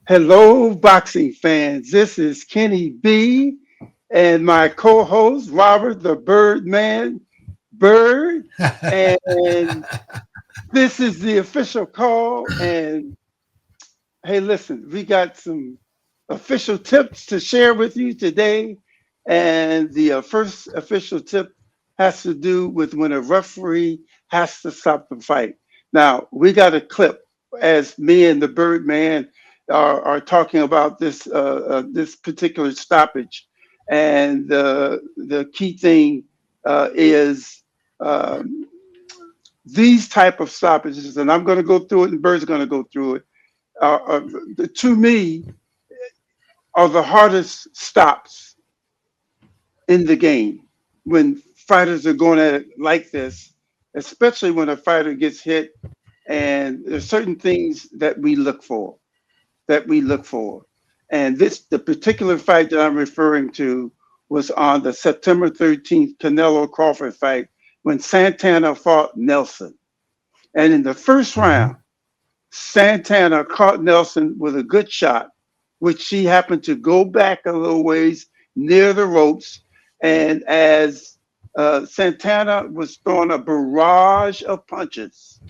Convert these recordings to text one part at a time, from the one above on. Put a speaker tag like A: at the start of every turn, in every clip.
A: Hello, boxing fans. This is Kenny B and my co-host Robert the Birdman Bird. And this is the official call. And hey, listen, we got some official tips to share with you today. And the first official tip has to do with when a referee has to stop the fight. Now, we got a clip as me and the Birdman are talking about this particular stoppage. And the key thing is these type of stoppages, and I'm going to go through it, and Bird's going to go through it. To me, are the hardest stops in the game when fighters are going at it like this, especially when a fighter gets hit. And there's certain things that we look for, And the particular fight that I'm referring to was on the September 13th Canelo Crawford fight when Santana fought Nelson. And in the first round, Santana caught Nelson with a good shot, which he happened to go back a little ways near the ropes. And as Santana was throwing a barrage of punches,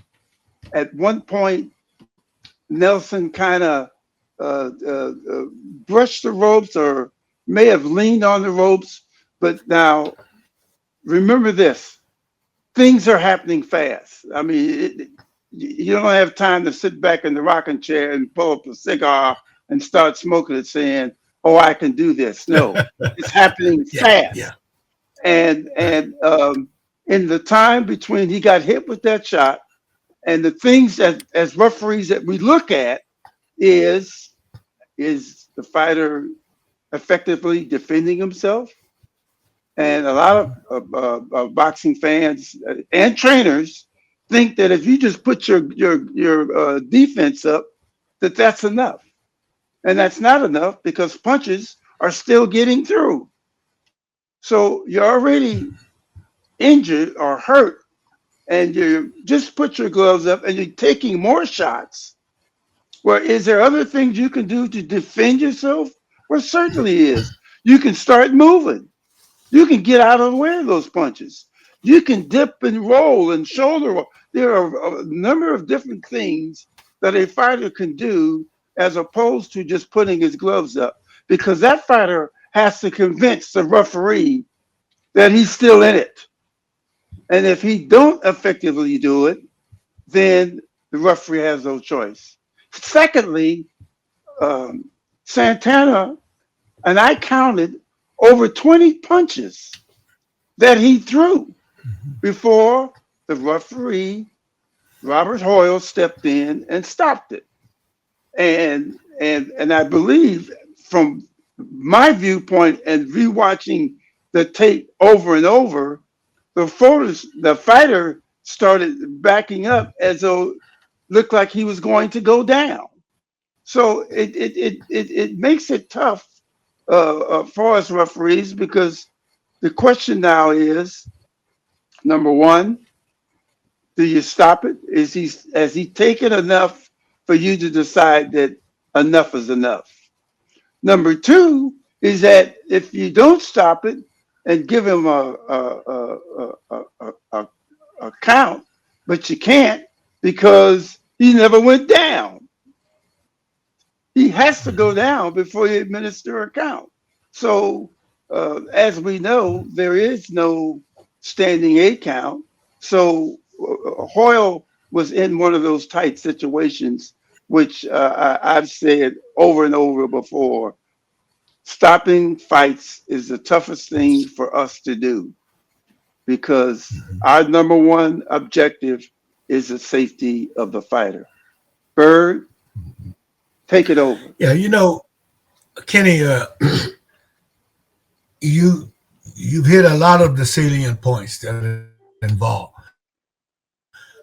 A: at one point, Nelson kind of brushed the ropes or may have leaned on the ropes. But now, remember this, things are happening fast. I mean, you don't have time to sit back in the rocking chair and pull up a cigar and start smoking it saying, oh, I can do this. No, it's happening fast.
B: Yeah.
A: And in the time between he got hit with that shot and the things that as referees that we look at is the fighter effectively defending himself? And a lot of boxing fans and trainers think that if you just put your defense up, that's enough. And that's not enough because punches are still getting through. So you're already injured or hurt, and you just put your gloves up and you're taking more shots. Well, is there other things you can do to defend yourself? Well, certainly is. You can start moving. You can get out of the way of those punches. You can dip and roll and shoulder roll. There are a number of different things that a fighter can do as opposed to just putting his gloves up, because that fighter has to convince the referee that he's still in it. And if he don't effectively do it, then the referee has no choice. Secondly, Santana, and I counted over 20 punches that he threw before the referee, Robert Hoyle, stepped in and stopped it. And I believe from my viewpoint and rewatching the tape over and over, the fighter started backing up as though looked like he was going to go down. So it makes it tough for us referees, because the question now is, number one, do you stop it? Has he taken enough for you to decide that enough is enough? Number two is that if you don't stop it and give him a count, but you can't because he never went down. He has to go down before you administer a count. So, as we know, there is no standing eight count. So, Hoyle was in one of those tight situations, which I've said over and over before. Stopping fights is the toughest thing for us to do, because our number one objective is the safety of the fighter. Bird, take it over.
B: Yeah, Kenny, you've hit a lot of the salient points that are involved.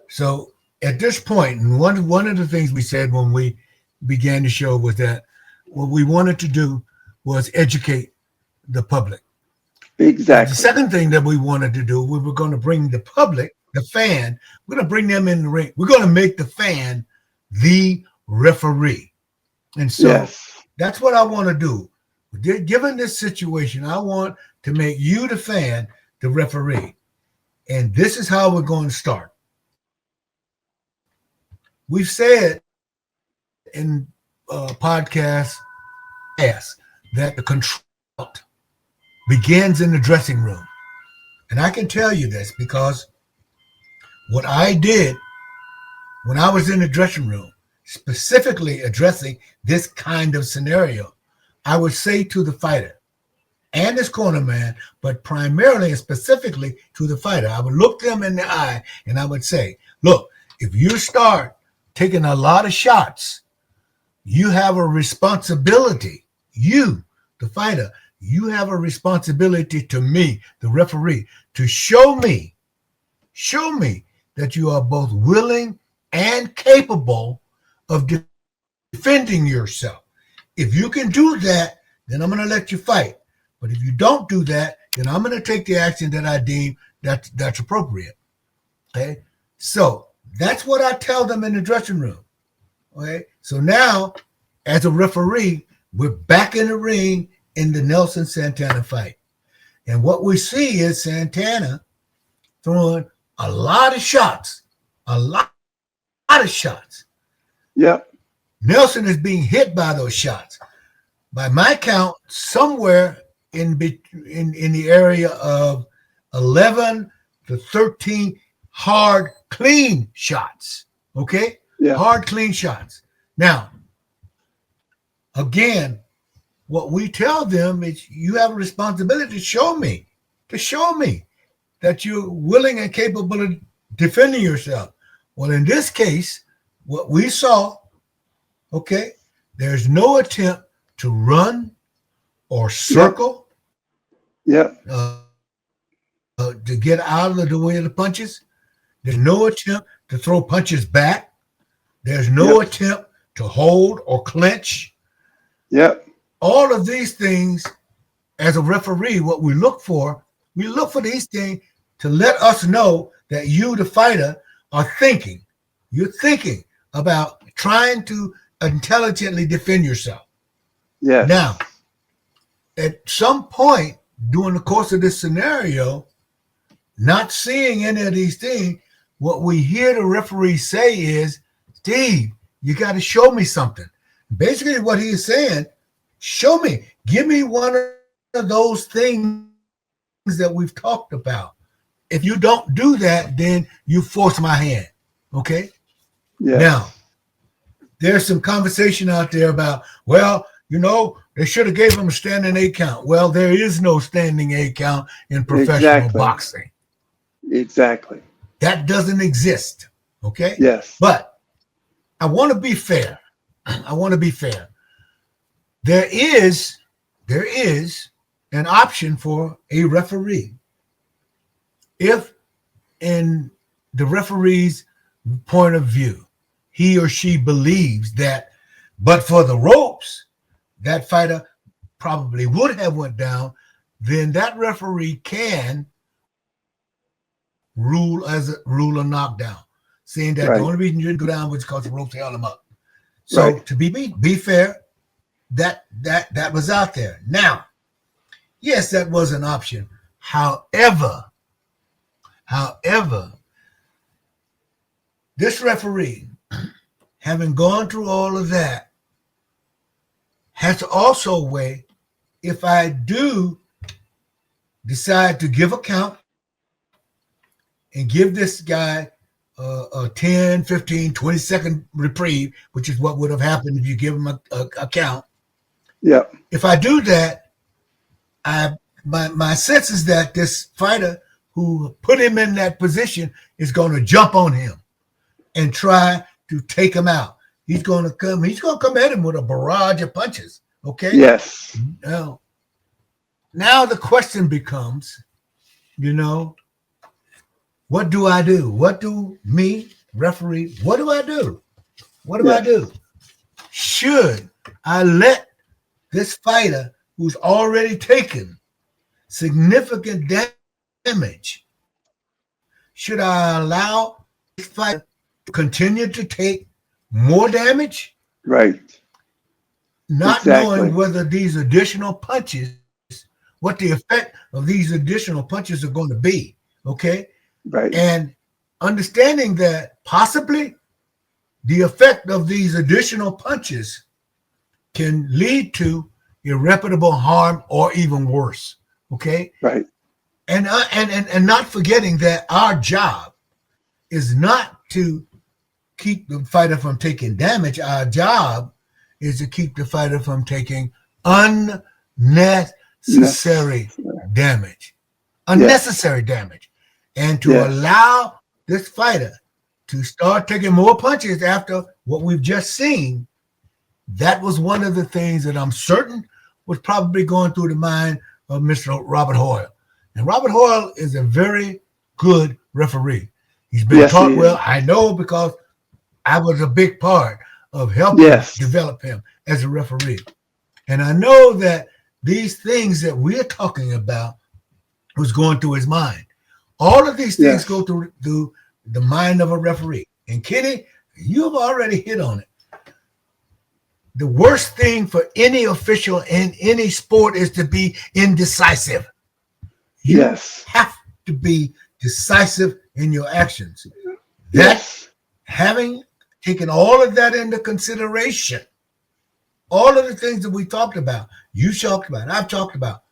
B: So at this point, and one of the things we said when we began the show was that what we wanted to do was educate the public.
A: Exactly.
B: The second thing that we wanted to do, we were going to bring the public, the fan, we're going to bring them in the ring. We're going to make the fan the referee. And so
A: Yes.
B: that's what I want to do. Given this situation, I want to make you, the fan, the referee. And this is how we're going to start. We've said in podcasts that the control begins in the dressing room. And I can tell you this because what I did when I was in the dressing room, specifically addressing this kind of scenario, I would say to the fighter and his corner man, but primarily and specifically to the fighter, I would look them in the eye and I would say, look, if you start taking a lot of shots, you have a responsibility. You, the fighter, you have a responsibility to me, the referee, to show me that you are both willing and capable of defending yourself. If you can do that, then I'm going to let you fight. But if you don't do that, then I'm going to take the action that I deem that's appropriate. Okay? So that's what I tell them in the dressing room. Okay? So now, as a referee, we're back in the ring in the Nelson-Santana fight. And what we see is Santana throwing a lot of shots.
A: Yep.
B: Nelson is being hit by those shots. By my count, somewhere in the area of 11 to 13 hard, clean shots. Okay?
A: Yeah.
B: Hard, clean shots. Now, again, what we tell them is you have a responsibility to show me that you're willing and capable of defending yourself. Well, in this case, what we saw, okay, there's no attempt to run or circle.
A: Yep.
B: To get out of the way of the punches. There's no attempt to throw punches back. There's no attempt to hold or clinch.
A: Yep.
B: All of these things, as a referee, what we look for these things to let us know that you, the fighter, are thinking. You're thinking about trying to intelligently defend yourself.
A: Yes.
B: Now, at some point during the course of this scenario, not seeing any of these things, what we hear the referee say is, Steve, you got to show me something. Basically what he is saying, show me, give me one of those things that we've talked about. If you don't do that, then you force my hand. Okay?
A: Yes.
B: Now, there's some conversation out there about, well, they should have gave him a standing 8 count. Well, there is no standing 8 count in professional boxing.
A: Exactly.
B: That doesn't exist. Okay?
A: Yes.
B: But I want to be fair. There is an option for a referee. If in the referee's point of view, he or she believes that, but for the ropes, that fighter probably would have went down, then that referee can rule a knockdown, saying that the only reason you didn't go down was because the ropes held him up. So to be fair, that was out there. Now, yes, that was an option. However, this referee, having gone through all of that, has to also weigh, if I do decide to give a count and give this guy a 10, 15, 20-second reprieve, which is what would have happened if you give him a count.
A: Yeah.
B: If I do that, my sense is that this fighter who put him in that position is going to jump on him and try to take him out. He's going to come at him with a barrage of punches. Okay?
A: Yes.
B: Now the question becomes, what do I do? What do me, referee, what do I do? What do I do? Should I let this fighter who's already taken significant damage, should I allow this fighter to continue to take more damage?
A: Right.
B: not
A: Exactly.
B: knowing whether these additional punches, what the effect of these additional punches are going to be. Okay.
A: Right.
B: And understanding that possibly the effect of these additional punches can lead to irreparable harm or even worse. Okay.
A: Right.
B: And not forgetting that our job is not to keep the fighter from taking damage. Our job is to keep the fighter from taking unnecessary damage. Unnecessary damage. And to allow this fighter to start taking more punches after what we've just seen, that was one of the things that I'm certain was probably going through the mind of Mr. Robert Hoyle. And Robert Hoyle is a very good referee. He's been taught well. I know because I was a big part of helping develop him as a referee. And I know that these things that we're talking about was going through his mind. All of these things go through the mind of a referee. And Kenny, you've already hit on it. The worst thing for any official in any sport is to be indecisive. You have to be decisive in your actions. That having taken all of that into consideration, all of the things that we talked about, you talked about, I've talked about,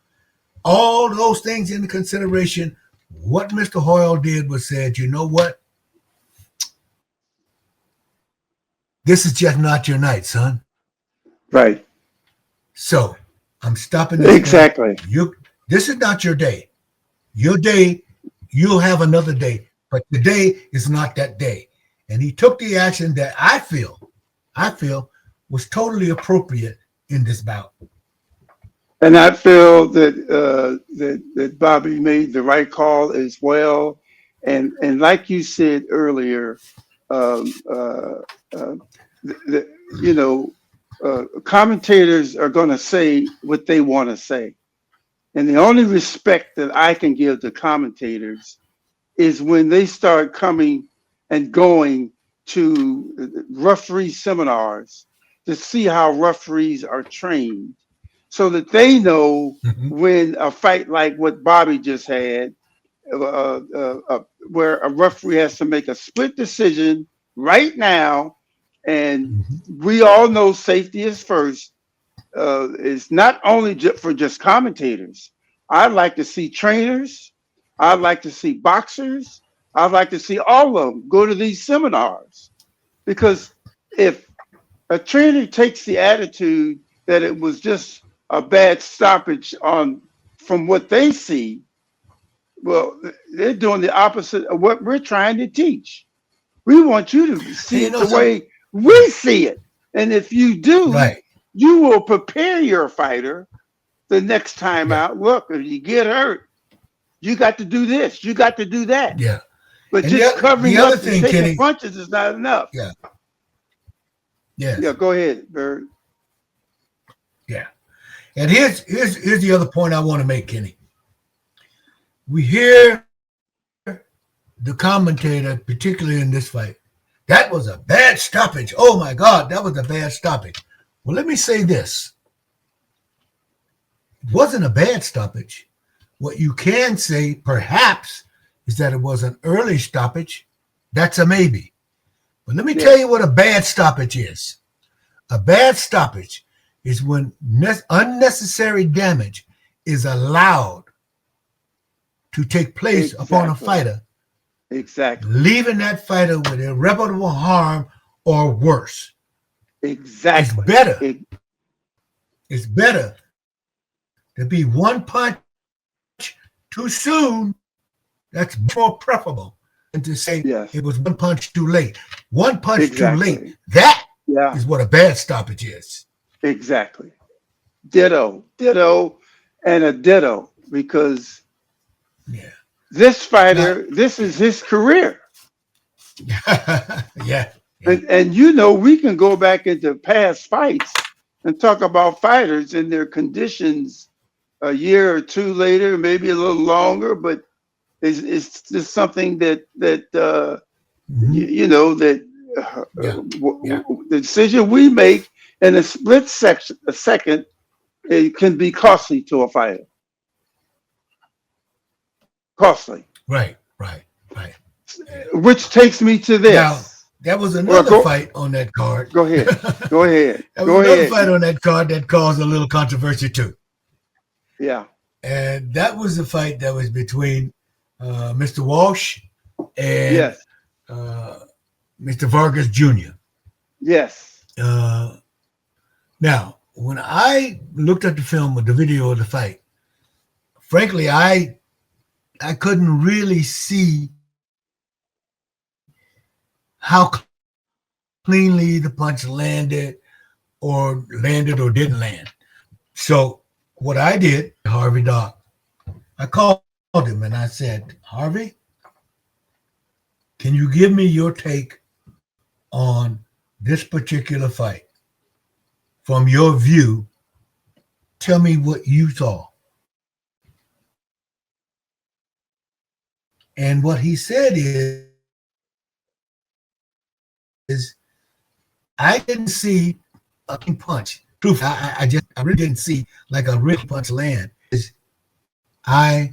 B: all those things into consideration, what Mr. Hoyle did was said, you know what? This is just not your night, son.
A: Right.
B: So I'm stopping this.
A: Exactly.
B: This is not your day. Your day, you'll have another day, but today is not that day. And he took the action that I feel was totally appropriate in this bout.
A: And I feel that that Bobby made the right call as well. And like you said earlier, commentators are going to say what they want to say. And the only respect that I can give to commentators is when they start coming and going to referee seminars to see how referees are trained so that they know when a fight like what Bobby just had, where a referee has to make a split decision right now. And we all know safety is first. It's not only for just commentators. I'd like to see trainers. I'd like to see boxers. I'd like to see all of them go to these seminars. Because if a trainer takes the attitude that it was just a bad stoppage from what they see, well, they're doing the opposite of what we're trying to teach. We want you to see it the way we see it. And if you do, you will prepare your fighter the next time out. Look, if you get hurt, you got to do this. You got to do that.
B: Yeah.
A: But and just covering up and taking Kenny, punches is not enough.
B: Yeah. Yeah.
A: Yeah, go ahead, Bird.
B: Yeah. And here's the other point I want to make, Kenny. We hear the commentator, particularly in this fight, that was a bad stoppage. Oh, my God, that was a bad stoppage. Well, let me say this. It wasn't a bad stoppage. What you can say, perhaps, is that it was an early stoppage. That's a maybe. But let me tell you what a bad stoppage is. A bad stoppage is when unnecessary damage is allowed to take place upon a fighter.
A: Exactly.
B: Leaving that fighter with irreparable harm or worse.
A: Exactly.
B: It's better to be one punch too soon. That's more preferable than to say it was one punch too late. One punch too late. That is what a bad stoppage is.
A: Exactly. Ditto, and a ditto, because this fighter, this is his career.
B: Yeah.
A: And we can go back into past fights and talk about fighters and their conditions a year or two later, maybe a little longer, but it's just something that the decision we make in a second, it can be costly to a fighter. Costly.
B: Right. Yeah.
A: Which takes me to
B: Now,
A: this.
B: that was
A: Well,
B: another fight on that card.
A: go ahead. Go ahead.
B: That was
A: Go
B: another
A: ahead.
B: fight on that card that caused a little controversy too.
A: Yeah.
B: And that was the fight that was between Mr. Walsh and
A: Yes.
B: Mr. Vargas Jr.
A: Yes.
B: Now, when I looked at the film or the video of the fight, frankly, I couldn't really see how cleanly the punch landed or didn't land. So what I did, Harvey Doc, I called him and I said, Harvey, can you give me your take on this particular fight? From your view, tell me what you saw. And what he said is I didn't see a clean punch. Truth, I really didn't see like a real punch land. I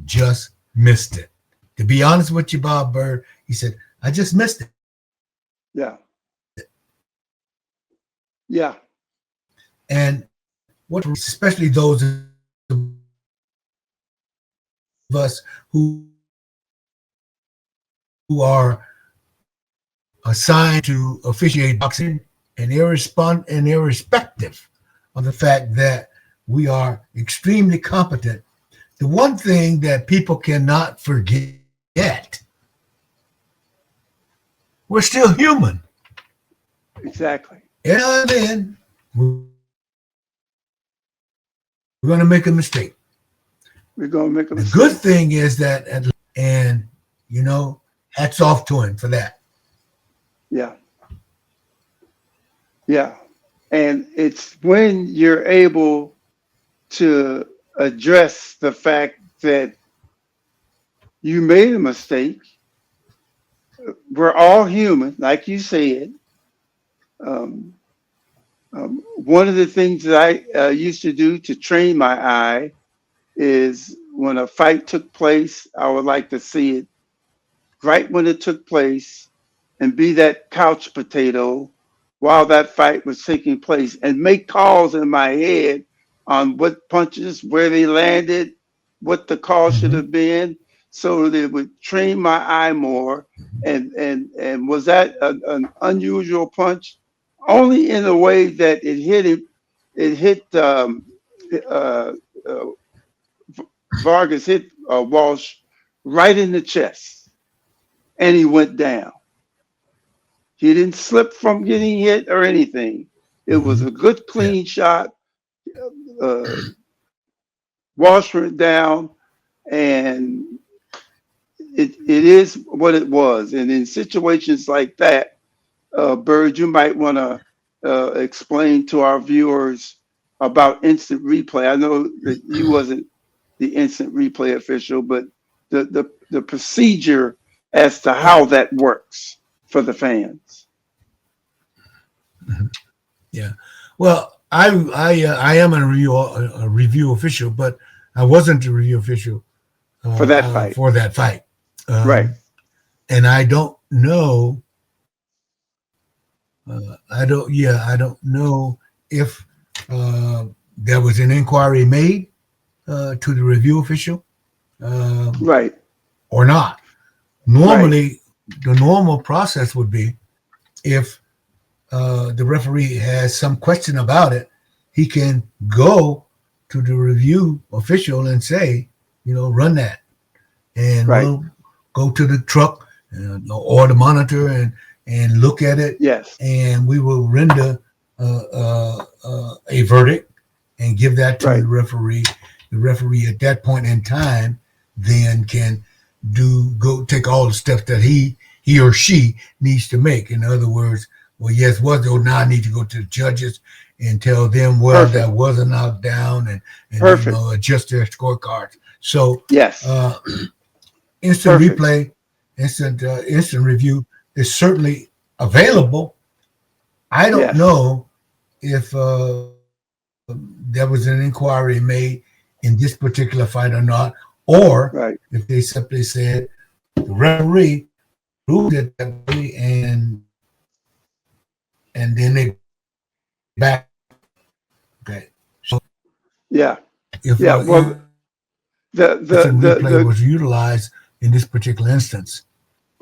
B: just missed it. To be honest with you, Bob Bird, he said, I just missed it.
A: Yeah. Yeah.
B: And what, especially those of us who are assigned to officiate boxing and irrespective of the fact that we are extremely competent, the one thing that people cannot forget, we're still human.
A: Exactly.
B: And then we're going to make a mistake.
A: We're going to make a mistake.
B: The good thing is that, and you know, hats off to him for that.
A: Yeah. Yeah. And it's when you're able to address the fact that you made a mistake. We're all human, like you said. One of the things that I used to do to train my eye is when a fight took place, I would like to see it right when it took place and be that couch potato while that fight was taking place and make calls in my head on what punches, where they landed, what the call should have been, so that it would train my eye more. And was that an unusual punch? Only in a way that it hit Vargas hit Walsh right in the chest, and he went down. He didn't slip from getting hit or anything. It was a good, clean shot. Walsh went down, and it is what it was. And in situations like that, Bird, you might want to explain to our viewers about instant replay. I know that you wasn't the instant replay official, but the procedure as to how that works for the fans.
B: Yeah. Well, I am a review official, but I wasn't a review official
A: For that fight. Right.
B: And I don't know. I don't know if there was an inquiry made to the review official,
A: Right.
B: or not. Normally, the normal process would be if the referee has some question about it, he can go to the review official and say, run that, and we'll go to the truck or the monitor and look at it.
A: Yes.
B: And we will render a verdict and give that to the referee. The referee at that point in time then can take all the steps that he or she needs to make. In other words, well, yes, now I need to go to the judges and tell them, well, that was a knockdown, and adjust their scorecards. So
A: yes,
B: instant replay, instant review is certainly available. I don't
A: Yes.
B: know if there was an inquiry made in this particular fight or not, or
A: Right.
B: if they simply said the referee ruled it that way, and then they back. Okay, so
A: Yeah.
B: if
A: Yeah. Well,
B: instant replay
A: the
B: was utilized in this particular instance,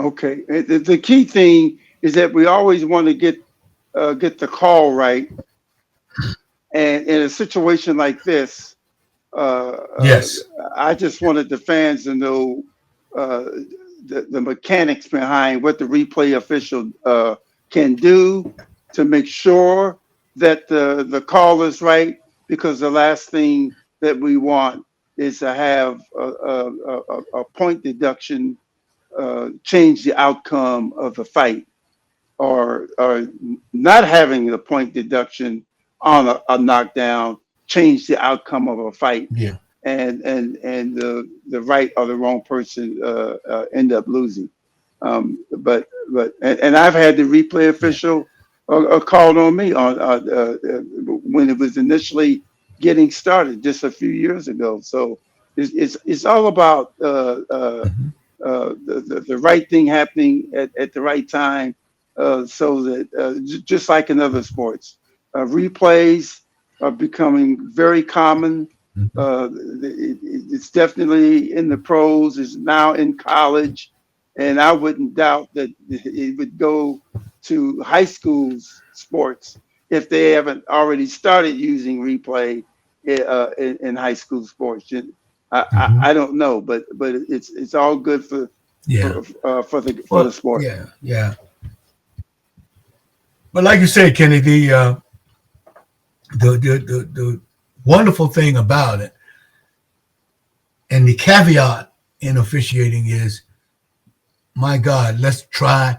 A: okay. The key thing is that we always want to get the call right, and in a situation like this, uh, uh,
B: yes,
A: I just wanted the fans to know uh, the mechanics behind what the replay official can do to make sure that the call is right. Because the last thing that we want is to have a point deduction change the outcome of the fight, or not having the point deduction on a knockdown change the outcome of a fight,
B: yeah,
A: and the right or the wrong person end up losing. And I've had the replay
B: yeah,
A: official called on me on when it was initially getting started just a few years ago. So it's all about
B: hmm
A: the right thing happening at the right time, so that just like in other sports, replays are becoming very common.
B: hmm
A: It's definitely in the pros. It's now in college, and I wouldn't doubt that it would go to high school sports if they haven't already started using replay in high school sports.
B: hmm
A: I don't know, but it's all good
B: yeah.
A: for the
B: Well,
A: sport.
B: yeah, yeah. But like you said, Kenny, the wonderful thing about it, and the caveat in officiating is, my God, let's try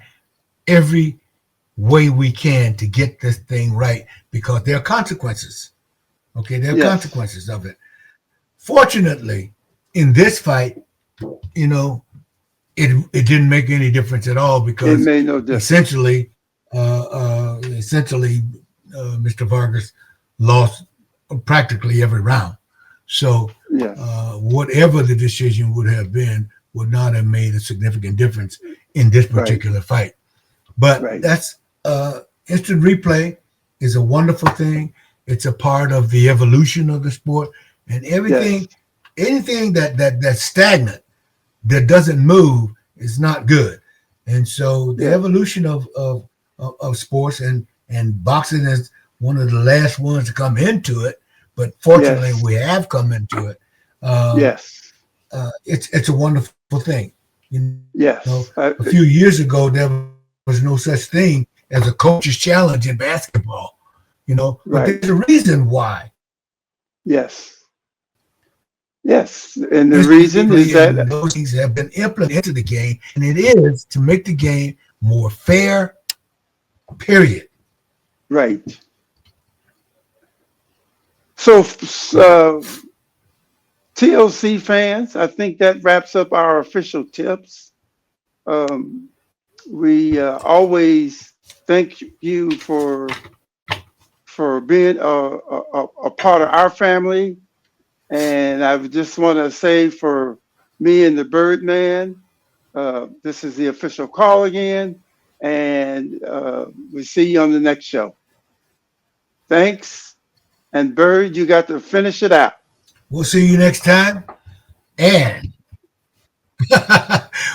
B: every way we can to get this thing right, because there are consequences. Okay, there are
A: Yes,
B: consequences of it. Fortunately, in this fight, you know, it didn't make any difference at all,
A: it
B: because
A: made no difference.
B: essentially, essentially, Mr. Vargas lost practically every round. So,
A: Yes,
B: whatever the decision would have been would not have made a significant difference in this
A: right,
B: particular fight. But
A: right.
B: that's instant replay is a wonderful thing. It's a part of the evolution of the sport, and
A: Yes,
B: anything that's stagnant, that doesn't move, is not good. And so the
A: yes,
B: evolution of sports, and boxing is one of the last ones to come into it, but fortunately
A: yes,
B: we have come into it. Uh,
A: yes,
B: it's a wonderful thing. You know, a few
A: yes.
B: years ago there was no such thing as a coach's challenge in basketball. But there's a
A: Right.
B: reason why
A: Yes, yes. And the
B: instant
A: reason
B: replay
A: is
B: and
A: that
B: those things have been implemented into the game, and it is to make the game more fair. Period.
A: right. So, TLC fans, I think that wraps up our official tips. Um, we always thank you for being a part of our family. And I just want to say, for me and the Birdman, this is the official call again, and we'll see you on the next show. Thanks. And Bird, you got to finish it out.
B: We'll see you next time. And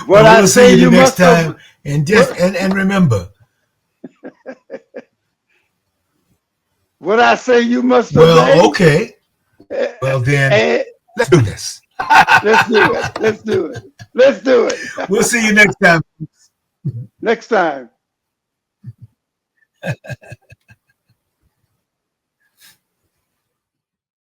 A: What I
B: we'll see
A: say
B: you the
A: you
B: next
A: must
B: time.
A: obey.
B: And just
A: What,
B: and remember,
A: what I say you must
B: well,
A: obey.
B: okay. Well then,
A: And
B: let's do this.
A: let's do it. Let's do it. Let's do it.
B: We'll see you next time.
A: Next time.